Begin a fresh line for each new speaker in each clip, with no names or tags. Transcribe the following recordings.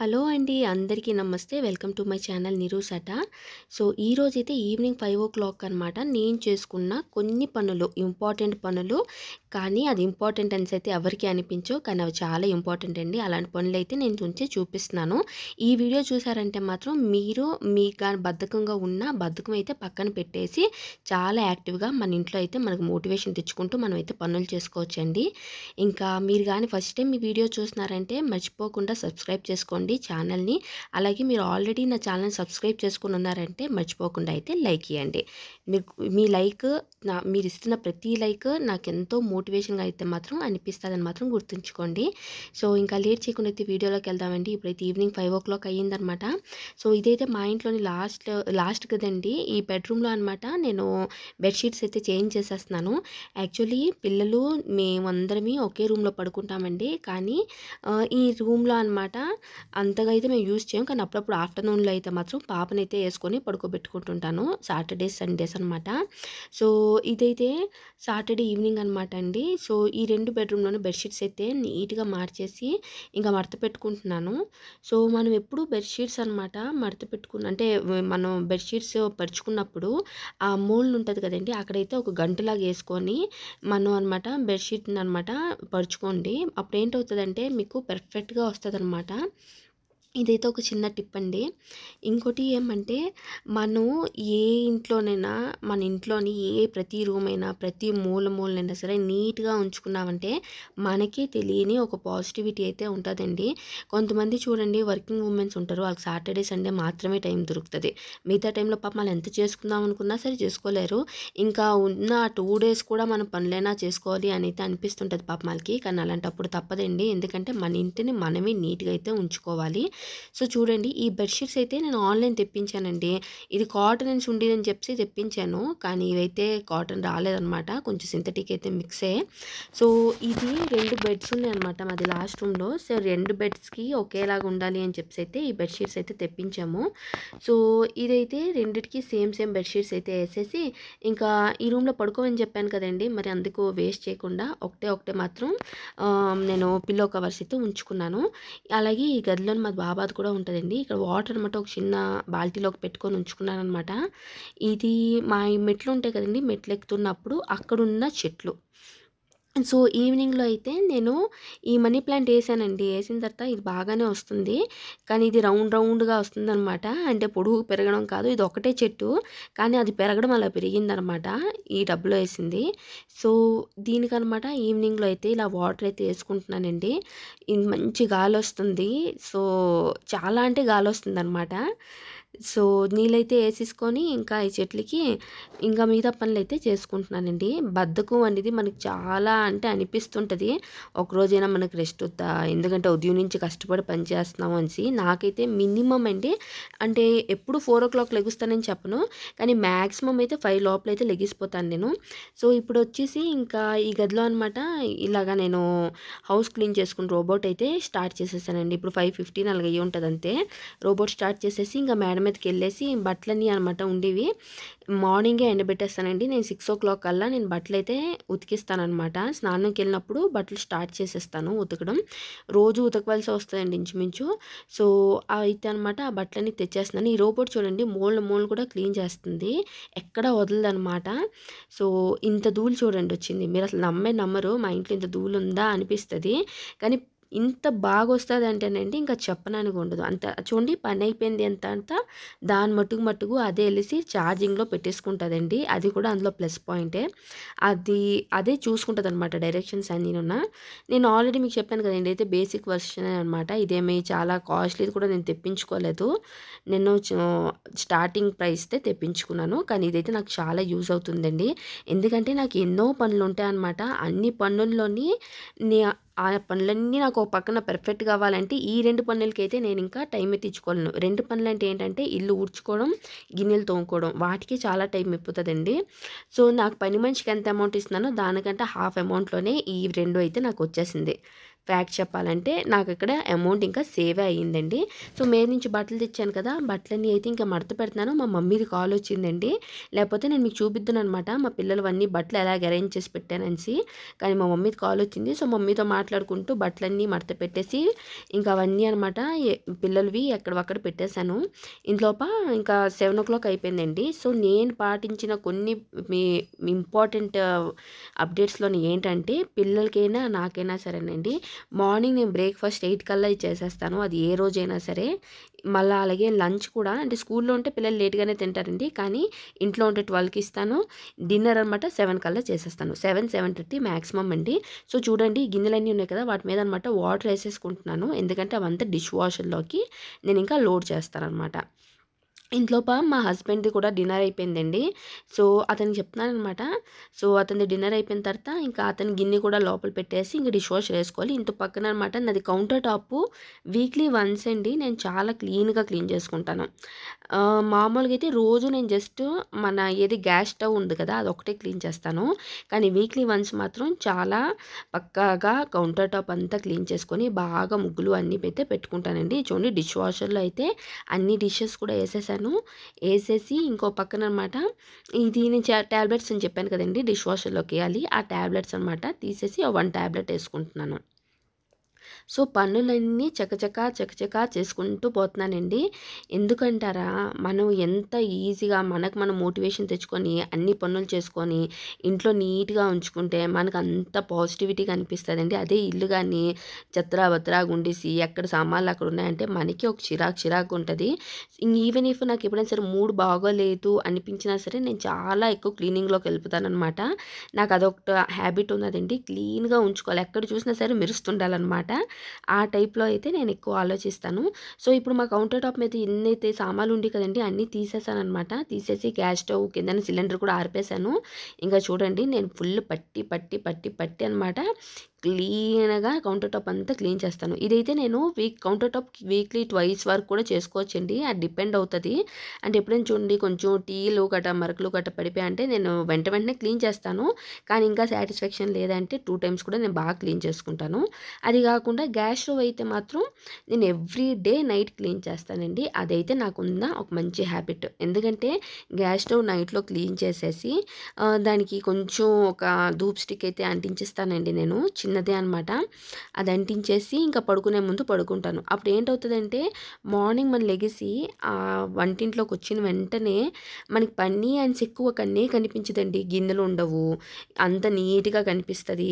Hello అండి. అందరికీ నమస్తే. వెల్కమ్ టు మై ఛానల్ నిరూసట. సో, ఈరోజైతే ఈవినింగ్ 5:00 అనమాట. నేను చేసుకున్న కొన్ని పనులు, ఇంపార్టెంట్ పనులు. కానీ అది ఇంపార్టెంట్ అనేసి అయితే ఎవరికీ అనిపించవు. కానీ అవి చాలా ఇంపార్టెంట్ అండి. అలాంటి పనులైతే నేను ఉంచి చూపిస్తున్నాను. ఈ వీడియో చూసారంటే మాత్రం మీరు మీకు గాని బద్ధకంగా ఉన్న బద్ధకం అయితే పక్కన పెట్టేసి చాలా యాక్టివ్‌గా మన ఇంట్లో అయితే మనకు మోటివేషన్ తెచ్చుకుంటూ మనమైతే పనులు చేసుకోవచ్చండి. ఇంకా మీరు గాని ఫస్ట్ టైం ఈ వీడియో చూస్తున్నారంటే మర్చిపోకుండా సబ్స్క్రైబ్ చేసుకోండి ఛానల్‌ని. అలాగే మీరు ఆల్రెడీ నా ఛానల్‌ని సబ్స్క్రైబ్ చేసుకొని ఉన్నారంటే మర్చిపోకుండా అయితే లైక్ ఇయ్యండి. మీ లైక్ మీరిస్తున్న ప్రతి లైక్ నాకెంతో మోటివేషన్‌గా అయితే మాత్రం అనిపిస్తదని మాత్రం గుర్తుంచుకోండి. సో, ఇంకా లేట్ చేయకుండా అయితే వీడియోలోకి వెళ్దామండి. ఇప్పుడైతే ఈవినింగ్ 5:00 అయ్యిందనమాట. సో, ఇదైతే మా ఇంట్లోని లాస్ట్ గదండి. ఈ బెడ్‌రూమ్‌లో అనమాట నేను బెడ్‌షీట్స్ అయితే చేంజ్ చేసేస్తున్నాను. యాక్చువల్లీ పిల్లలు మేమందరమీ ఒకే రూమ్‌లో పడుకుంటామండి. కానీ ఈ రూమ్‌లో అనమాట అంతగా అయితే మేము యూజ్ చేయం. కానీ అప్పుడప్పుడు ఆఫ్టర్‌నూన్‌లో అయితే మాత్రం పాపనైతే యేసుకొని పడుకోబెట్టుకుంటుంటాను. సాటర్‌డేస్, సండేస్ అనమాట. సో, ఇదైతే సాటర్‌డే ఈవినింగ్ అనమాట అండి. సో, ఈ 2 బెడ్‌రూమ్‌లోని బెడ్‌షీట్స్ అయితే నీట్‌గా మార్చేసి ఇంకా మడత పెట్టుకుంటున్నాను. సో, మనం ఎప్పుడు బెడ్‌షీట్స్ అనమాట మడత అంటే మనం బెడ్‌షీట్స్ పరుచుకున్నప్పుడు ఆ మూలన ఉంటది కదండీ! అక్కడైతే ఒక గంటులాగా యేసుకొని మనం అనమాట బెడ్‌షీట్‌ని అనమాట పరుచుకోండి. అప్పుడేంటవుతదంటే మీకు పర్ఫెక్ట్‌గా వస్తదనమాట. ఇదైతే ఒక చిన్న టిప్ అండి. ఇంకోటి ఏమంటే మనం ఏ ఇంట్లోనైనా మన ఇంట్లోని ప్రతి రూమ్ అయినా ప్రతి మూలనైనా సరే నీట్‌గా ఉంచుకున్నామంటే మనకే తెలియని ఒక పాజిటివిటీ అయితే ఉంటదండి. కొంతమంది చూడండి వర్కింగ్ ఉమెన్స్ ఉంటారు. వాళ్ళకి సాటర్‌డే, సండే మాత్రమే టైం దొరుకుతది. మిగతా టైంలో పాపం వాళ్ళు ఎంత చేసుకుందాం అనుకున్నా సరే చేసుకోలేరు. ఇంకా ఉన్న 2 డేస్ కూడా మనం పనులైనా చేసుకోవాలి అని అయితే అనిపిస్తుంటది పాపం వాళ్ళకి. కానీ అలాంటప్పుడు తప్పదండి. ఎందుకంటే మన ఇంటిని మనమే నీట్‌గా అయితే ఉంచుకోవాలి. సో, చూడండి ఈ బెడ్‌షీట్స్ అయితే నేను ఆన్‌లైన్ తెప్పించానండి. ఇది కాటన్ అనేసి ఉండేదని చెప్పేసి తెప్పించాను. కానీ ఇవైతే కాటన్ రాలేదనమాట. కొంచెం సింథటిక్ అయితే మిక్సే. సో, ఇది 2 బెడ్స్ ఉన్నాయన్నమాట మాది లాస్ట్ రూమ్‌లో. సో, 2 బెడ్స్‌కి ఒకేలాగా ఉండాలి అని చెప్పేసి అయితే ఈ బెడ్‌షీట్స్ అయితే తెప్పించాము. సో, ఇదైతే రెండిటికి సేమ్ బెడ్‌షీట్స్ అయితే యేసేసి ఇంకా ఈ రూమ్‌లో పడుకోమని చెప్పాను కదండీ! మరి అందుకు వేస్ట్ చేయకుండా ఒకటే మాత్రం నేను పిల్లో కవర్స్ అయితే ఉంచుకున్నాను. అలాగే ఈ గదిలోని మా బాబాది కూడా ఉంటదండి. ఇక్కడ వాటర్ అనమాట ఒక చిన్న బాల్టీలోకి పెట్టుకొని ఉంచుకున్నాననమాట. ఇది మా మెట్లు ఉంటాయి కదండీ! మెట్లెక్కుతున్నప్పుడు అక్కడున్న చెట్లు. సో, ఈవినింగ్‌లో అయితే నేను ఈ మనీ ప్లాంట్ యేసానండి. యేసిన తర్వాత ఇది బాగానే వస్తుంది. కానీ ఇది రౌండ్‌గా వస్తుందనమాట. అంటే పొడుగు పెరగడం కాదు. ఇది ఒకటే చెట్టు. కానీ అది పెరగడం అలా పెరిగిందనమాట. ఈ టబ్‌లో యేసింది. సో, దీనికనమాట ఈవినింగ్‌లో అయితే ఇలా వాటర్ అయితే యేసుకుంటున్నానండి. ఇది మంచి గాలొస్తుంది. సో, చాలా అంటే గాలొస్తుందనమాట. సో, నీళ్ళైతే యేసేసుకొని ఇంకా ఈ చెట్లకి ఇంకా మిగతా పనులైతే చేసుకుంటున్నానండి. బద్ధకం అనేది మనకి చాలా అంటే అనిపిస్తుంటది. ఒకరోజైనా మనకు రెస్ట్ వద్దా? ఎందుకంటే ఉదయం నుంచి కష్టపడి పని చేస్తున్నాము అనేసి. నాకైతే మినిమమ్ అండి అంటే ఎప్పుడు 4:00 లెగుస్తానని చెప్పను. కానీ మాక్సిమం అయితే 5 లోపలైతే లెగిసిపోతాను నేను. సో, ఇప్పుడొచ్చేసి ఇంకా ఈ గదిలో అనమాట ఇలాగ నేను హౌస్ క్లీన్ చేసుకుని రోబోట్ అయితే స్టార్ట్ చేసేసానండి. ఇప్పుడు 5:15 అలాగ అయ్యుంటది అంతే. రోబోట్ స్టార్ట్ చేసేసి ఇంకా మేడ మీదకెళ్ళేసి బట్టలన్నీ అనమాట ఉండేవి. మార్నింగే ఎండబెట్టేస్తానండి. నేను 6:00 కల్లా నేను బట్టలైతే ఉతికిస్తాననమాట. స్నానంకెళ్ళినప్పుడు బట్టలు స్టార్ట్ చేసేస్తాను ఉతకడం. రోజు ఉతకవలసి వస్తదండి ఇంచుమించు. సో, అయితే అనమాట ఆ బట్టలన్నీ తెచ్చేస్తున్నాను. ఈ రోబోట్ చూడండి మూలలు కూడా క్లీన్ చేస్తుంది. ఎక్కడ వదలదనమాట. సో, ఇంత ధూళి చూడండి వచ్చింది. మీరసలు నమ్మరు మా ఇంట్లో ఇంత ధూళుందా అనిపిస్తది. కానీ ఇంత బాగొస్తదంటేనండి ఇంకా చెప్పడానికి ఉండదు. అంత చూడండి పనయిపోయింది అంతా దాని మట్టుకు అదే ఎళ్ళేసి ఛార్జింగ్‌లో పెట్టేసుకుంటదండి. అది కూడా అందులో ప్లస్ పాయింటే. అదే చూసుకుంటదనమాట డైరెక్షన్స్ అన్నీనున. నేను ఆల్రెడీ మీకు చెప్పాను కదండీ! అయితే బేసిక్ వెర్షనే అనమాట. ఇదేమి చాలా కాస్ట్‌లీది కూడా నేను తెప్పించుకోలేదు. నేను స్టార్టింగ్ ప్రైస్‌దే తెప్పించుకున్నాను. కానీ ఇదైతే నాకు చాలా యూజ్ అవుతుందండి. ఎందుకంటే నాకు ఎన్నో పనులుంటాయనమాట. అన్ని పనుల్లోని నే ఆ పనులన్నీ నాకు ఒక పక్కన పర్ఫెక్ట్ కావాలంటే ఈ 2 పనులకైతే నేనింకా టైం అయితే ఇచ్చుకోలేను. 2 పనులంటే ఏంటంటే ఇల్లు ఊడ్చుకోవడం, గిన్నెలు తోముకోవడం వాటికి చాలా టైం అయిపోతదండి. సో, నాకు పని మనిషికి ఎంత అమౌంట్ ఇస్తున్నానో దానికంటే హాఫ్ అమౌంట్‌లోనే ఈ 2 అయితే నాకొచ్చేసింది. ఫ్యాక్ట్ చెప్పాలంటే నాకు ఇక్కడ అమౌంట్ ఇంకా సేవే అయ్యిందండి. సో మేల్ నుంచి బట్టలు తెచ్చాను కదా, బట్టలన్నీ అయితే ఇంకా మడత పెడుతున్నాను. మా మమ్మీది కాల్ వచ్చిందండి. లేకపోతే నేను మీకు చూపిద్దును అనమాట మా పిల్లలవన్నీ బట్టలు ఎలాగ అరేంజ్ చేసి పెట్టాననేసి. కానీ మా మమ్మీది కాల్ వచ్చింది. సో మమ్మీతో మాట్లాడుకుంటూ బట్టలన్నీ మడత పెట్టేసి ఇంకా అవన్నీ అనమాట పిల్లలవి ఎక్కడవక్కడ పెట్టేశాను. ఇంట్లోప ఇంకా 7:00 అయిపోయిందండి. సో నేను పాటించిన కొన్ని మీ ఇంపార్టెంట్ అప్డేట్స్‌లోని ఏంటంటే పిల్లలకైనా నాకైనా సరేనండి, మార్నింగ్ నేను బ్రేక్‌ఫాస్ట్ 8 కల్లా ఇచ్చేసేస్తాను. అది ఏ రోజైనా సరే. మళ్ళా అలాగే లంచ్ కూడా అంటే స్కూల్‌లో ఉంటే పిల్లలు లేట్‌గానే తింటారండి. కానీ ఇంట్లో ఉంటే 12కి ఇస్తాను. డిన్నర్ అనమాట 7 కల్లా చేసేస్తాను. 7, 7:30 మాక్సిమం అండి. సో చూడండి ఈ గిన్నెలన్నీ ఉన్నాయి కదా, వాటి మీద అనమాట వాటర్ ఏసేసుకుంటున్నాను. ఎందుకంటే అవంతా డిష్ వాషర్‌లోకి నేను ఇంకా లోడ్ చేస్తాననమాట. ఇంట్లోప మా హస్బెండ్‌ది కూడా డిన్నర్ అయిపోయిందండి. సో అతనికి చెప్తున్నాననమాట. సో అతనిది డిన్నర్ అయిపోయిన తర్వాత ఇంకా అతని గిన్నె కూడా లోపల పెట్టేసి ఇంక డిష్ వాషర్ ఏసుకోవాలి. ఇంటి పక్కన అనమాట నాది కౌంటర్ టాపు వీక్లీ వన్స్ అండి నేను చాలా క్లీన్‌గా క్లీన్ చేసుకుంటాను. మామూలుగా అయితే రోజు నేను జస్ట్ మన ఏది గ్యాస్ స్టవ్ ఉంది కదా, అదొకటే క్లీన్ చేస్తాను. కానీ వీక్లీ వన్స్ మాత్రం చాలా పక్కాగా కౌంటర్ టాప్ అంతా క్లీన్ చేసుకొని బాగా ముగ్గులు అన్నీ అయితే పెట్టుకుంటానండి. చూడండి డిష్ వాషర్‌లో అయితే అన్ని డిషెస్ కూడా ఏసేసాను. ఏసేసి ఇంకో పక్కననమాట ఇది నేను టాబ్లెట్స్ అని చెప్పాను కదండీ డిష్ వాషర్‌లోకెయ్యాలి. ఆ టాబ్లెట్స్ అనమాట తీసేసి 1 టాబ్లెట్ ఏసుకుంటున్నాను. సో పనులన్నీ చకచకా చేసుకుంటూ పోతున్నానండి. ఎందుకంటారా, మనం ఎంత ఈజీగా మనకు మనం మోటివేషన్ తెచ్చుకొని అన్ని పనులు చేసుకొని ఇంట్లో నీట్‌గా ఉంచుకుంటే మనకు అంత పాజిటివిటీగా అనిపిస్తదండి. అదే ఇల్లు గాని చెత్రాబత్రాగా ఉండేసి ఎక్కడ సామాన్లు అక్కడ ఉన్నాయంటే మనకి ఒక చిరాకుగా ఉంటది. ఈవెన్ ఇఫ్ నాకు ఎప్పుడైనా సరే మూడ్ బాగోలేదు అనిపించినా సరే నేను చాలా ఎక్కువ క్లీనింగ్‌లోకి వెళ్ళిపోతాననమాట. నాకు అదొకటి హ్యాబిట్ ఉన్నదండి. క్లీన్‌గా ఉంచుకోవాలి. ఎక్కడ చూసినా సరే మెరుస్తుండాలనమాట. ఆ టైప్‌లో అయితే నేను ఎక్కువ ఆలోచిస్తాను. సో ఇప్పుడు మా కౌంటర్ టాప్ మీద ఎన్నైతే సామాన్లు ఉండి కదండీ అన్నీ తీసేసాననమాట. తీసేసి గ్యాస్ స్టవ్ కిందన సిలిండర్ కూడా ఆర్పేశాను. ఇంకా చూడండి నేను ఫుల్ పట్టి అనమాట క్లీన్‌గా కౌంటర్ టాప్ అంతా క్లీన్ చేస్తాను. ఇదైతే నేను కౌంటర్ టాప్ వీక్లీ ట్వైస్ వరకు కూడా చేసుకోవచ్చండి. అది డిపెండ్ అవుతది. అంటే ఎప్పుడైనా చూడండి కొంచెం టీలు మరకలు పడిపోయాయంటే నేను వెంటనే క్లీన్ చేస్తాను. కానీ ఇంకా సాటిస్ఫాక్షన్ లేదంటే 2 టైమ్స్ కూడా నేను బాగా క్లీన్ చేసుకుంటాను. అది కాకుండా గ్యాస్ స్టవ్ అయితే మాత్రం నేను ఎవ్రీ డే నైట్ క్లీన్ చేస్తానండి. అదైతే నాకున్న ఒక మంచి హ్యాబిట్. ఎందుకంటే గ్యాస్ స్టవ్ నైట్‌లో క్లీన్ చేసేసి దానికి కొంచెం ఒక ధూప్ స్టిక్ అయితే అంటించేస్తానండి నేను. చిన్నదే అనమాట. అది అంటించేసి ఇంకా పడుకునే ముందు పడుకుంటాను. అప్పుడు ఏంటవుతదంటే మార్నింగ్ మనం లెగిసి వంటింట్లోకి వచ్చిన వెంటనే మనకి పని అనేసి ఎక్కువ కన్నే కనిపించదండి. గిన్నెలు ఉండవు. అంత నీట్‌గా కనిపిస్తది.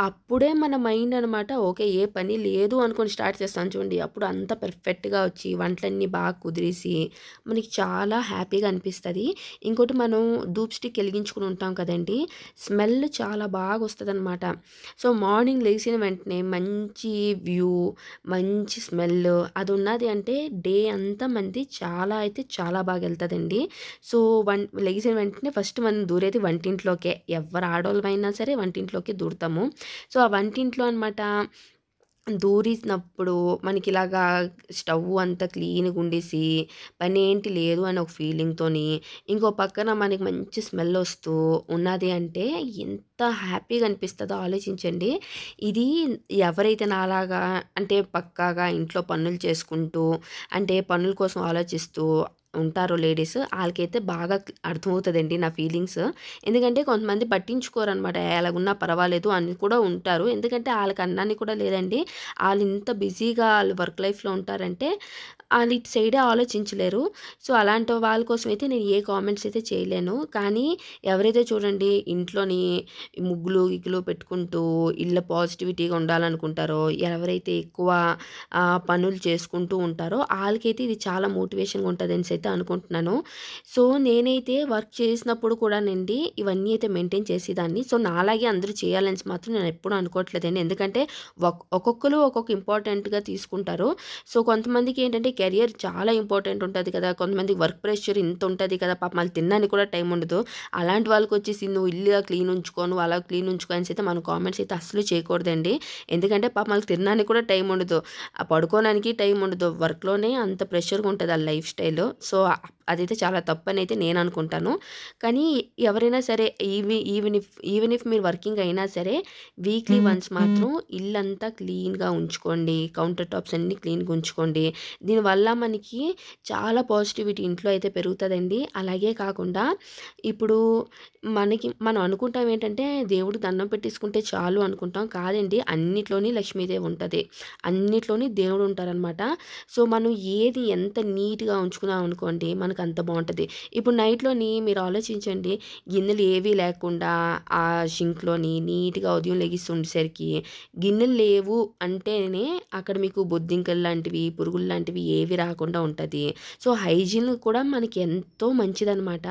అప్పుడే మన మైండ్ అనమాట ఓకే ఏ పని లేదు అనుకోని స్టార్ట్ చేస్తాం చూడండి. అప్పుడు అంత పర్ఫెక్ట్‌గా వచ్చి వంటలన్నీ బాగా కుదిరేసి మనకి చాలా హ్యాపీగా అనిపిస్తది. ఇంకోటి మనం ధూప్ స్టిక్ ఎలిగించుకొని ఉంటాం కదండీ! స్మెల్ చాలా బాగా వస్తదనమాట. సో మార్నింగ్ లెగిసిన వెంటనే మంచి వ్యూ, మంచి స్మెల్ అదున్నది అంటే డే అంతా మనది చాలా అయితే చాలా బాగా ఎళ్తదండి. సో లెగిసిన వెంటనే ఫస్ట్ మనం దూరేది వంటింట్లోకే. ఎవ్వరు ఆడోళ్ళమైనా సరే వంటింట్లోకే దూరుతాము. సో ఆ వంటింట్లో అనమాట దూరిసినప్పుడు మనకిలాగా స్టవ్ అంతా క్లీన్‌గుండేసి పనేంటి లేదు అని ఒక ఫీలింగ్‌తోని ఇంకో పక్కన మనకి మంచి స్మెల్ వస్తూ ఉన్నది అంటే ఎంత హ్యాపీగా అనిపిస్తదో ఆలోచించండి. ఇది ఎవరైతే నాలాగా అంటే పక్కాగా ఇంట్లో పనులు చేసుకుంటూ అంటే పనుల కోసం ఆలోచిస్తూ ఉంటారో లేడీస్ ఆళ్ళకైతే బాగా అర్థమవుతదండి నా ఫీలింగ్స్. ఎందుకంటే కొంతమంది పట్టించుకోరనమాట. ఎలాగున్నా పర్వాలేదు అని కూడా ఉంటారు. ఎందుకంటే ఆళ్ళకి అన్నానికి కూడా లేదండి. ఆళ్ళింత బిజీగా ఆళ్ళు వర్క్ లైఫ్‌లో ఉంటారంటే ఆళ్ళు ఇటు సైడే ఆలోచించలేరు. సో అలాంటి వాళ్ళ కోసం అయితే నేను ఏ కామెంట్స్ అయితే చేయలేను. కానీ ఎవరైతే చూడండి ఇంట్లోని ముగ్గులు పెట్టుకుంటూ ఇల్లు పాజిటివిటీగా ఉండాలనుకుంటారో, ఎవరైతే ఎక్కువ పనులు చేసుకుంటూ ఉంటారో ఆళ్ళకైతే ఇది చాలా మోటివేషన్‌గా ఉంటదనేసి అయితే అనుకుంటున్నాను. సో నేనైతే వర్క్ చేసినప్పుడు కూడానండి ఇవన్నీ అయితే మెయింటైన్ చేసేదాన్ని. సో నాలాగే అందరూ చేయాలనేసి మాత్రం నేను ఎప్పుడూ అనుకోవట్లేదండి. ఎందుకంటే ఒక్కొక్కళ్ళు ఒక్కొక్క ఇంపార్టెంట్‌గా తీసుకుంటారు. సో కొంతమందికి ఏంటంటే కెరియర్ చాలా ఇంపార్టెంట్ ఉంటది కదా! కొంతమందికి వర్క్ ప్రెషర్ ఇంత ఉంటది కదా! పాపం ఆళ్ళు తినడానికి కూడా టైం ఉండదు. అలాంటి వాళ్ళకొచ్చేసి నువ్వు ఇల్లు క్లీన్ ఉంచుకో, నువ్వు అలా క్లీన్ ఉంచుకో అనేసి అయితే మనం కామెంట్స్ అయితే అస్సలు చేయకూడదండి. ఎందుకంటే పాపం ఆళ్ళకి తినడానికి కూడా టైం ఉండదు. పడుకోవడానికి టైం ఉండదు. వర్క్‌లోనే అంత ప్రెషర్‌గా ఉంటది ఆళ్ళ లైఫ్ స్టైల్. సో అదైతే చాలా తప్పనైతే నేను అనుకుంటాను. కానీ ఎవరైనా సరే ఈవెన్ ఇఫ్ మీరు వర్కింగ్ అయినా సరే వీక్లీ వన్స్ మాత్రం ఇల్లంతా క్లీన్‌గా ఉంచుకోండి. కౌంటర్ టాప్స్ అన్నీ క్లీన్‌గా ఉంచుకోండి. దీనివల్ల మనకి చాలా పాజిటివిటీ ఇంట్లో అయితే పెరుగుతదండి. అలాగే కాకుండా ఇప్పుడు మనం అనుకుంటాం ఏంటంటే దేవుడికి దండం పెట్టేసుకుంటే చాలు అనుకుంటాం. కాదండి, అన్నిట్లోని లక్ష్మీదేవి ఉంటది. అన్నిట్లోని దేవుడు ఉంటారనమాట. సో, మనం ఏది ఎంత నీట్‌గా ఉంచుకున్నాం అనుకోండి మనకు అంత బావుంటది. ఇప్పుడు నైట్‌లోని మీరు ఆలోచించండి, గిన్నెలు ఏవి లేకుండా ఆ షింక్‌లోని నీట్‌గా ఉదయం లెగిసి ఉండేసరికి గిన్నెలు లేవు అంటేనే అక్కడ మీకు బొద్దింకలు లాంటివి, పురుగులు లాంటివి ఏవి రాకుండా ఉంటది. సో, హైజీన్ కూడా మనకి ఎంతో మంచిదనమాట.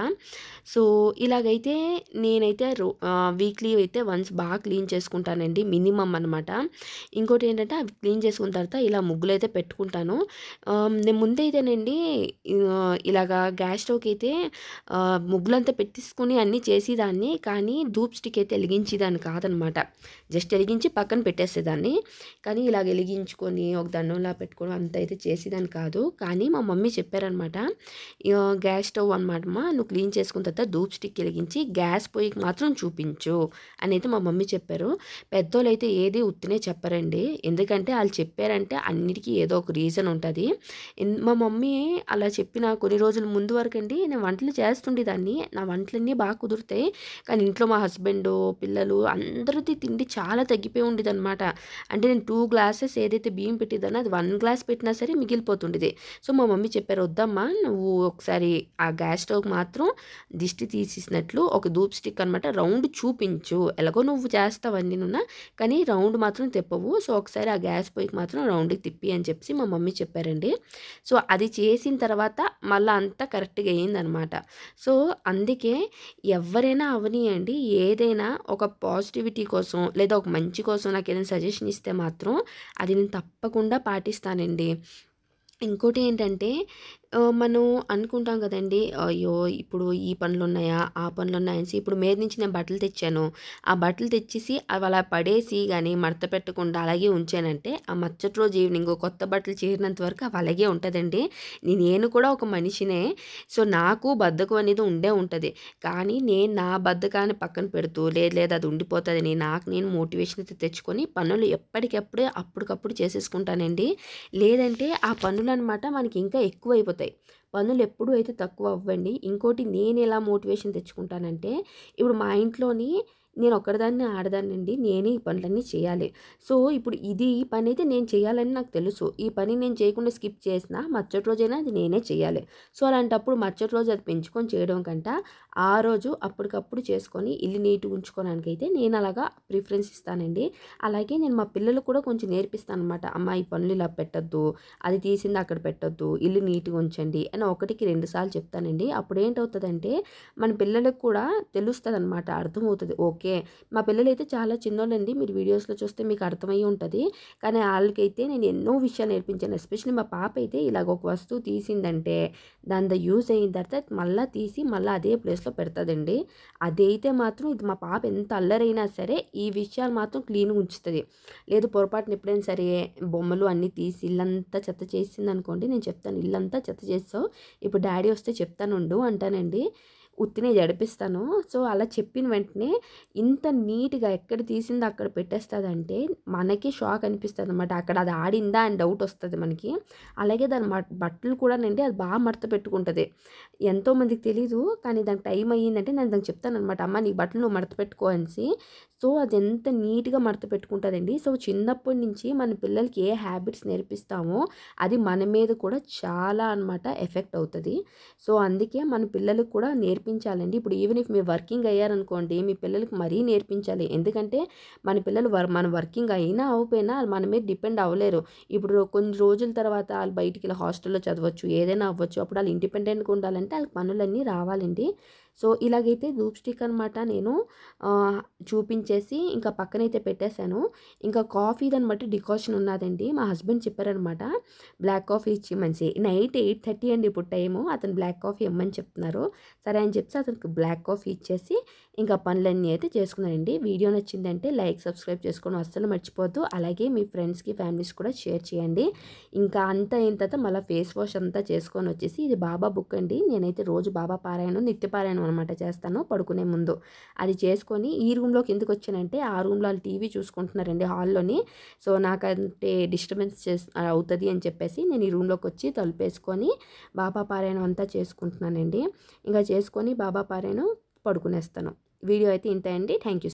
సో, ఇలాగైతే నేనైతే వీక్లీ అయితే వన్స్ బాగా క్లీన్ చేసుకుంటానండి. మినిమమ్ అనమాట. ఇంకోటేంటంటే అవి క్లీన్ చేసుకున్న తర్వాత ఇలా ముగ్గులైతే పెట్టుకుంటాను. నేను ముందైతేనండి ఇలాగా గ్యాస్ స్టవ్‌కైతే ముగ్గులంతా పెట్టేసుకొని అన్నీ చేసేదాన్ని. కానీ ధూప్ స్టిక్ అయితే ఎలిగించేదాన్ని కాదనమాట. జస్ట్ ఎలిగించి పక్కన పెట్టేసేదాన్ని. కానీ ఇలాగ ఎలిగించుకొని ఒక దండంలా పెట్టుకోవడం అంత అయితే చేసేదాన్ని కాదు. కానీ మా మమ్మీ చెప్పారనమాట. గ్యాస్ స్టవ్ అనమాట అమ్మ, నువ్వు క్లీన్ చేసుకున్న తర్వాత ధూప్ స్టిక్ ఎలిగించి గ్యాస్ పొయ్యికి మాత్రం చూపించు అనైతే మా మమ్మీ చెప్పారు. పెద్దోళ్ళైతే ఏది ఉత్తినే చెప్పరండి. ఎందుకంటే ఆళ్ళు చెప్పారంటే అన్నిటికి ఏదో ఒక రీజన్ ఉంటది. మా మమ్మీ అలా చెప్పిన కొన్ని రోజుల ముందు వరకండి నేను వంటలు చేస్తుండేదాన్ని. నా వంటలన్నీ బాగా కుదురుతాయి. కానీ ఇంట్లో మా హస్బెండు, పిల్లలు అందరిది తిండి చాలా తగ్గిపోయి ఉండేదనమాట. అంటే నేను 2 గ్లాసెస్ ఏదైతే బియ్యం పెట్టేదాన్నో అది 1 గ్లాస్ పెట్టినా సరే మిగిలిపోతుండేది. సో, మా మమ్మీ చెప్పారు, "వద్దమ్మా, నువ్వు ఒకసారి ఆ గ్యాస్ స్టవ్‌కి మాత్రం దిష్టి తీసేసినట్లు ఒక ధూప్ స్టిక్ అనమాట రౌండ్ చూపించు. ఎలాగో నువ్వు చేస్తావు అన్నీనున్నా, కానీ రౌండ్ మాత్రం తిప్పవు. సో, ఒకసారి ఆ గ్యాస్ పొయ్యికి మాత్రం రౌండ్‌కి తిప్పి" అని చెప్పేసి మా మమ్మీ చెప్పారండి. సో, అది చేసిన తర్వాత మళ్ళా అంతా కరెక్ట్‌గా అయిందనమాట. సో, అందుకే ఎవ్వరైనా అవ్వనియండి, ఏదైనా ఒక పాజిటివిటీ కోసం లేదా ఒక మంచి కోసం నాకేదైనా సజెషన్ ఇస్తే మాత్రం అది నేను తప్పకుండా పాటిస్తానండి. ఇంకోటి ఏంటంటే మనం అనుకుంటాం కదండీ! అయ్యో! ఇప్పుడు ఈ పనులున్నాయా? ఆ పనులున్నాయా? అనేసి ఇప్పుడు మీద నుంచి నేను బట్టలు తెచ్చాను. ఆ బట్టలు తెచ్చేసి అవి అలా పడేసి గాని మడత పెట్టకుండా అలాగే ఉంచానంటే ఆ మరుసటి రోజు ఈవినింగ్ కొత్త బట్టలు చేరినంత వరకు అవి అలాగే ఉంటదండి. నేను కూడా ఒక మనిషినే. సో, నాకు బద్ధకం అనేది ఉండే ఉంటది. కానీ నేను నా బద్ధకాన్ని పక్కన పెడుతూ లేదు అది ఉండిపోతదని నాకు నేను మోటివేషన్ అయితే తెచ్చుకొని పనులు ఎప్పటికప్పుడే అప్పటికప్పుడు చేసేసుకుంటానండి. లేదంటే ఆ పనులనమాట మనకి ఇంకా ఎక్కువైపోతాయి. పనులెప్పుడూ అయితే తక్కువ అవ్వండి. ఇంకోటి నేనెలా మోటివేషన్ తెచ్చుకుంటానంటే, ఇప్పుడు మా ఇంట్లోని నేనొక్కడిదాన్నే ఆడదాన్నండి. నేనే ఈ పనులన్నీ చేయాలి. సో, ఇప్పుడు ఈ పనైతే నేను చేయాలని నాకు తెలుసు. ఈ పని నేను చేయకుండా స్కిప్ చేసినా మరుసటి రోజైనా అది నేనే చేయాలి. సో, అలాంటప్పుడు మరుసటి రోజు అది పెంచుకొని చేయడం కంట, ఆ రోజు అప్పటికప్పుడు చేసుకొని ఇల్లు నీట్‌గా ఉంచుకోవడానికైతే నేనలాగా ప్రిఫరెన్స్ ఇస్తానండి. అలాగే నేను మా పిల్లలకు కూడా కొంచెం నేర్పిస్తాననమాట. అమ్మ, ఈ పనులు ఇలా పెట్టొద్దు, అది తీసింది అక్కడ పెట్టొద్దు, ఇల్లు నీట్‌గా ఉంచండి అని ఒకటికి 2 సార్లు చెప్తానండి. అప్పుడేంటవుతదంటే మన పిల్లలకు కూడా తెలుస్తదనమాట. అర్థమవుతది. ఓకే. మా పిల్లలైతే చాలా చిన్నోళ్ళండి. మీరు వీడియోస్‌లో చూస్తే మీకు అర్థమయ్యి ఉంటది. కానీ ఆళ్ళకైతే నేను ఎన్నో విషయాలు నేర్పించాను. ఎస్పెషల్లీ మా పాప అయితే ఇలాగ ఒక వస్తువు తీసిందంటే దానిది యూజ్ అయిన తర్వాత మళ్ళా తీసి మళ్ళా అదే ప్లేస్‌లో పెడతదండి. అదైతే మాత్రం ఇది మా పాప ఎంత అల్లరైనా సరే ఈ విషయాలు మాత్రం క్లీన్‌గా ఉంచుతది. లేదు పొరపాటున ఎప్పుడైనా సరే బొమ్మలు అన్నీ తీసి ఇల్లంతా చెత్త చేసిందనుకోండి, నేను చెప్తాను, "ఇల్లంతా చెత్త చేసావు. ఇప్పుడు డ్యాడీ వస్తే చెప్తానుండు" అంటానండి. ఉత్తినే జడిపిస్తాను. సో, అలా చెప్పిన వెంటనే ఇంత నీట్‌గా ఎక్కడ తీసిందో అక్కడ పెట్టేస్తదంటే మనకి షాక్ అనిపిస్తదనమాట. అక్కడ అది ఆడిందా అని డౌట్ వస్తది మనకి. అలాగే దాని బట్టలు కూడానండి అది బా మడత పెట్టుకుంటది. ఎంతోమందికి తెలీదు. కానీ దానికి టైం అయ్యిందంటే నేను దానికి చెప్తాననమాట. అమ్మ, నీ బట్టలు నువ్వు మడత పెట్టుకో అనేసి. సో, అది ఎంత నీట్‌గా మడత పెట్టుకుంటదండి. సో, చిన్నప్పటి నుంచి మన పిల్లలకి ఏ హ్యాబిట్స్ నేర్పిస్తామో అది మన మీద కూడా చాలా అనమాట ఎఫెక్ట్ అవుతది. సో, అందుకే మన పిల్లలకు కూడా నేర్పించాలండి. ఇప్పుడు ఈవెన్ ఇఫ్ మీరు వర్కింగ్ అయ్యారనుకోండి, మీ పిల్లలకి మరీ నేర్పించాలి. ఎందుకంటే మన పిల్లలు మన వర్కింగ్ అయినా అవ్వకపోయినా ఆళ్ళు మన మీద డిపెండ్ అవ్వలేరు. ఇప్పుడు కొన్ని రోజుల తర్వాత ఆళ్ళు బయటికెళ్ళి హాస్టల్‌లో చదవచ్చు. ఏదైనా అవ్వచ్చు. అప్పుడు ఆళ్ళు ఇండిపెండెంట్‌గా ఉండాలంటే ఆళ్ళకి పనులన్నీ రావాలండి. సో ఇలాగైతే ధూప్ స్టిక్ అనమాట నేను చూపించేసి ఇంకా పక్కనైతే పెట్టేశాను. ఇంకా కాఫీదనమాట డికాషన్ ఉన్నదండి. మా హస్బెండ్ చెప్పారనమాట బ్లాక్ కాఫీ ఇచ్చిమని. నైట్ 8:30 అండి ఇప్పుడు టైము. అతను బ్లాక్ కాఫీ ఇమ్మని చెప్తున్నారు. సరే అని చెప్పి అతనికి బ్లాక్ కాఫీ ఇచ్చేసి ఇంకా పనులన్నీ అయితే చేసుకున్నానండి. వీడియో నచ్చిందంటే లైక్, సబ్స్క్రైబ్ చేసుకోవడం అస్సలు మర్చిపోవద్దు. అలాగే మీ ఫ్రెండ్స్కి, ఫ్యామిలీస్ కూడా షేర్ చేయండి. ఇంకా అంతా అయిన తర్వాత మళ్ళీ ఫేస్ వాష్ అంతా చేసుకొని వచ్చేసి, ఇది బాబా బుక్ అండి. నేనైతే రోజు బాబా పారాయణం, నిత్య పారాయణం అనమాట చేస్తాను పడుకునే ముందు. అది చేసుకొని ఈ రూమ్లోకి ఎందుకు వచ్చానంటే, ఆ రూమ్లో వాళ్ళు టీవీ చూసుకుంటున్నారండి హాల్లోని. సో నాకంటే డిస్టర్బెన్స్ అవుతుంది అని చెప్పేసి నేను ఈ రూమ్లోకి వచ్చి తలుపేసుకొని బాబా పారాయణం అంతా చేసుకుంటున్నానండి. ఇంకా చేసుకొని బాబా పారాయణం పడుకునేస్తాను. వీడియో అయితే ఇంతే అండి. Thank you.